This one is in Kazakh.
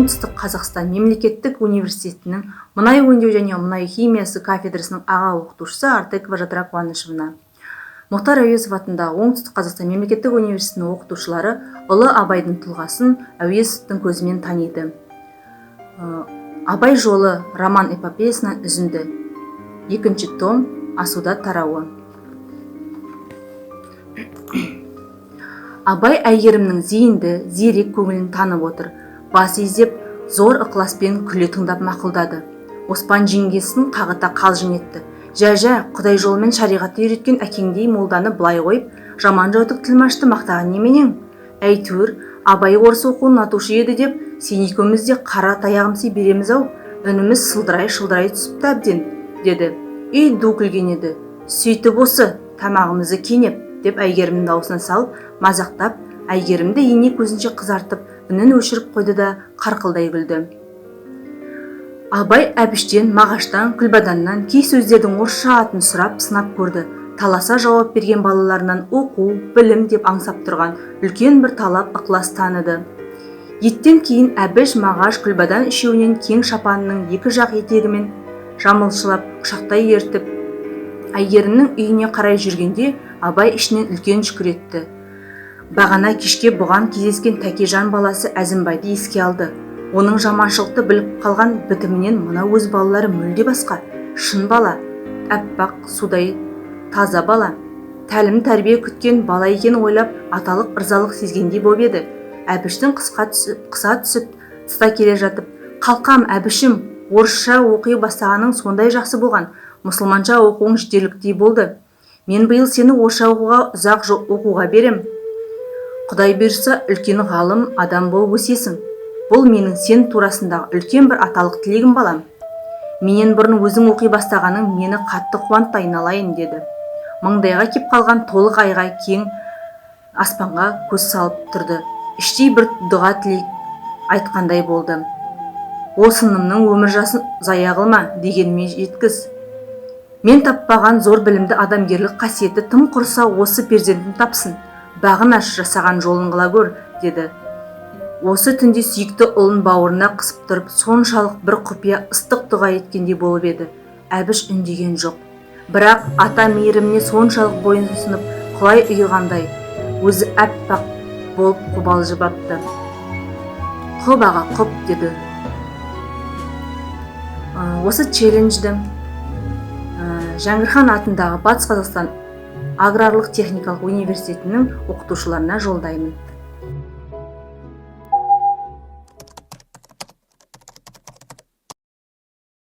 Оңтүстік Қазақстан мемлекеттік университетінің мұнай өңдеу және мұнай химиясы кафедрасының аға оқытушысы Артекова Жадыра Қуанышевна. Мұхтар Әуезов атындағы Оңтүстік Қазақстан мемлекеттік университетінің оқытушылары ұлы Абайдың тұлғасын Әуезовтың көзімен таниды. Абай жолы роман эпопеясынан үзінді. 2 том Асуда тарауы. Абай әйгерімнің зейінді, зерек көңілін танып отыр. Бас изеп, зор ықыласпен күле тыңдап мақұлдады. Оспан жеңгесін қағыта қалжың етті. Жә, Құдай жолымен шариғатты үйреткен әкеңдей молданы былай қойып, жаман жаутық тілмашты мақтаған неменең? Әйтеуір, Абай орыс оқуын атушы еді деп, сен екеуміз де қара таяғымси береміз-ау, үніміз шылдырай түсіпті әбден, деді. Үй ду күлген еді. Сөйтіп осы, тамағымызды кенеп, деп Әйгерімнің даусына салып, мазақтап, Әйгерімді ене көзінше қызартып, үнін өшіріп қойды да қарқылдай күлді. Абай Әбіштен, Мағаштан, Күлбаданнан кей сөздердің орысша атын сұрап, сынап көрді. Таласа жауап берген балаларынан оқу, білім деп аңсап тұрған үлкен бір талап ықылас таныды. Еттен кейін Әбіш, Мағаш, Күлбадан үшеуінен кең шапанының екі жақ етегімен жамылшылап, құшақтай ертіп, Әйгерімнің үйіне қарай жүргенде Абай ішінен үлкен шүкір етті. Бағана кешке бұған кездескен Тәкежан баласы Әзімбайды еске алды. Оның жаманшылықты біліп қалған бітімінен мына өз балалары мүлде басқа. Шын бала, әппақ, судай, таза бала. Тәлім тәрбие күткен бала екен ойлап, аталық ырзалық сезгендей боп еді. Әбіштің қыса түсіп, тыста келе жатып, қалқам Әбішім, орысша оқи бастағаның сондай жақсы болған, мұсылманша оқуың жетерліктей болды. Мен биыл сені орысша оқуға ұзақ оқуға берем. Құдай бұйырса, үлкен ғалым адам болып өсесің. Бұл менің сен турасындағы үлкен бір аталық тілегім балам. Менен бұрын өзің оқи бастағаның мені қатты қуантты айналайын, деді. Маңдайға кеп қалған толық айға кең аспанға көз салып тұрды. Іштей бір дұға тілек айтқандай болды. Осынымның өмір жасын зая қылма дегеніме жеткіз. Мен таппаған зор білімді адамгерлік қасиеті тым құрса осы перзентін тапсын. Бағын аш, жасаған жолын қыла көр, деді. Осы түнде сүйікті ұлын бауырына қысып тұрып, соншалық бір құпия ыстық дұға еткендей болып еді. Әбіш үндеген жоқ. Бірақ ата мейіріміне соншалық бойынсынып, құлай ұйығандай, өзі әппақ болып қобалжыбапты. Құп аға, құп, деді. Осы челленджді Жәңгірхан атындағы Батыс Қазақстан аграрлық техникалық университетінің оқытушыларына жолдаймын.